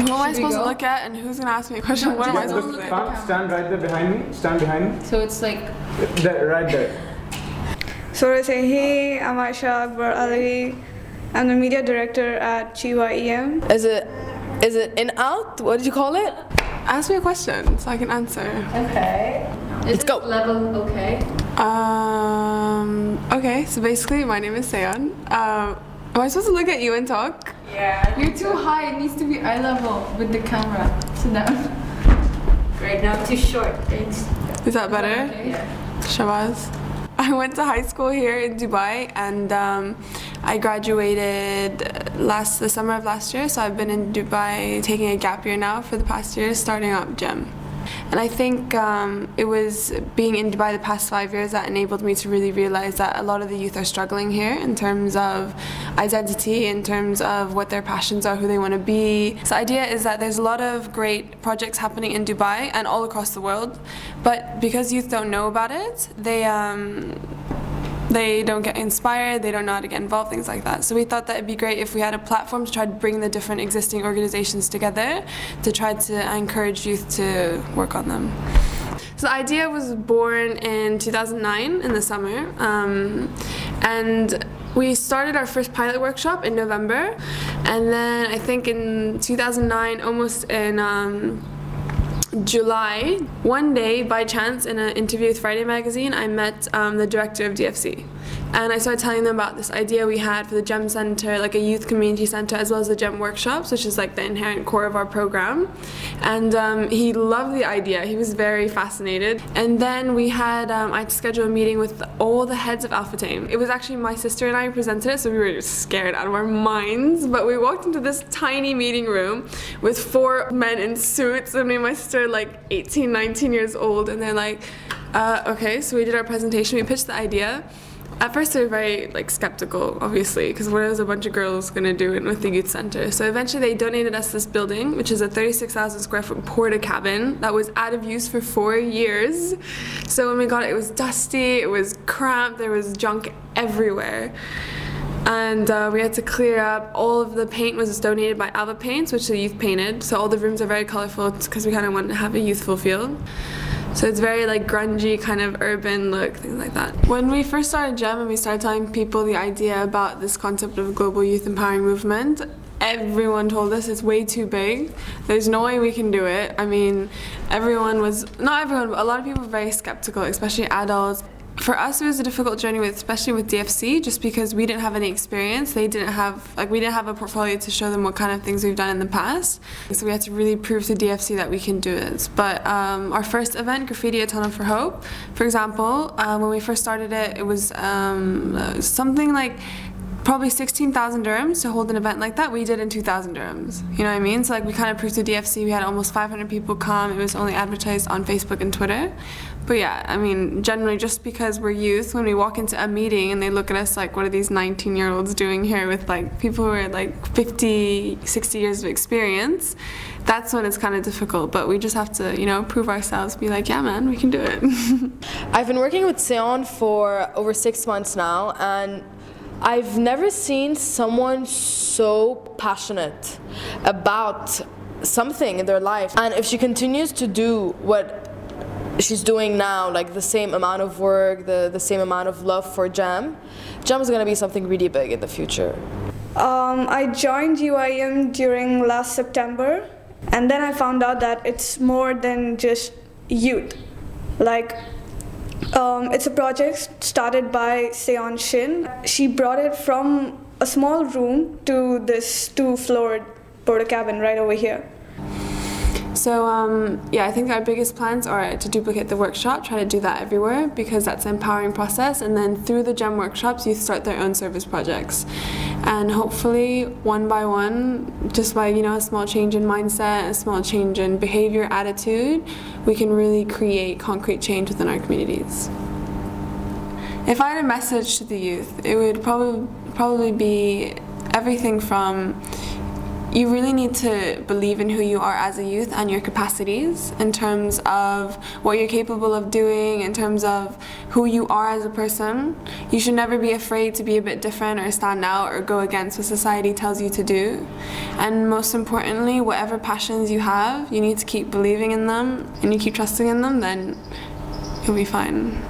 Who am I supposed to look at and who's going to ask me a question? What am I supposed to say? Stand right there behind me. Stand behind me. So it's like... There, right there. So I say, hey, I'm Ayesha Akbar Ali. I'm the media director at GYEM. Is it in out? What did you call it? Ask me a question so I can answer. Okay. Let's go. Level okay? Okay, so basically my name is Seaon. Am I supposed to look at you and talk? Yeah. You're too high, it needs to be eye level with the camera. Sit down. Great, now too short. Thanks. Is that better? Okay. Yeah. Shahbaaz. I went to high school here in Dubai and I graduated the summer of last year, so I've been in Dubai taking a gap year now for the past year, starting up GYEM. And I think it was being in Dubai the past 5 years that enabled me to really realize that a lot of the youth are struggling here in terms of identity, in terms of what their passions are, who they want to be. So the idea is that there's a lot of great projects happening in Dubai and all across the world, but because youth don't know about it, they don't get inspired, they don't know how to get involved, things like that. So we thought that it'd be great if we had a platform to try to bring the different existing organizations together to try to encourage youth to work on them. So the idea was born in 2009 in the summer, and we started our first pilot workshop in November, and then I think in 2009, almost in July, one day by chance in an interview with Friday magazine, I met the director of DFC, and I started telling them about this idea we had for the GYEM Center, like a youth community center, as well as the GYEM workshops, which is like the inherent core of our program. And he loved the idea. He was very fascinated. And then we had I had to schedule a meeting with all the heads of Alpha Team. It was actually my sister and I who presented it, so we were just scared out of our minds. But we walked into this tiny meeting room with 4 men in suits, and me and my sister are like 18, 19 years old, and they're like, okay, so we did our presentation, we pitched the idea. At first they were very skeptical, obviously, because what is a bunch of girls going to do with the youth center? So eventually they donated us this building, which is a 36,000 square foot porta cabin that was out of use for 4 years. So when we got it, it was dusty, it was cramped, there was junk everywhere. And we had to clear up. All of the paint was donated by Alba Paints, which the youth painted. So all the rooms are very colorful because we kind of wanted to have a youthful feel. So it's very grungy, kind of urban look, things like that. When we first started GYEM and we started telling people the idea about this concept of global youth empowering movement, everyone told us it's way too big. There's no way we can do it. I mean, not everyone, but a lot of people were very skeptical, especially adults. For us, it was a difficult journey, especially with DFC, just because we didn't have any experience. We didn't have a portfolio to show them what kind of things we've done in the past. So we had to really prove to DFC that we can do this. But our first event, Graffiti A Tunnel for Hope, for example, when we first started it, it was something like probably 16,000 dirhams to hold an event like that. We did in 2,000 dirhams. You know what I mean? So we kind of proved to DFC. We had almost 500 people come. It was only advertised on Facebook and Twitter. But yeah, I mean, generally, just because we're youth, when we walk into a meeting and they look at us like, what are these 19-year-olds doing here with people who are 50, 60 years of experience, that's when it's kind of difficult. But we just have to, prove ourselves, be like, yeah, man, we can do it. I've been working with Seaon for over 6 months now, and I've never seen someone so passionate about something in their life. And if she continues to do what she's doing now, the same amount of work, the same amount of love for GYEM is going to be something really big in the future. I joined GYEM during last September, and then I found out that it's more than just youth. It's a project started by Seaon Shin. She brought it from a small room to this 2-floored porta cabin right over here. So I think our biggest plans are to duplicate the workshop, try to do that everywhere, because that's an empowering process, and then through the GYEM workshops youth start their own service projects. And hopefully one by one, just by a small change in mindset, a small change in behavior, attitude, we can really create concrete change within our communities. If I had a message to the youth, it would probably be everything from you really need to believe in who you are as a youth and your capacities in terms of what you're capable of doing, in terms of who you are as a person. You should never be afraid to be a bit different or stand out or go against what society tells you to do. And most importantly, whatever passions you have, you need to keep believing in them and you keep trusting in them, then you'll be fine.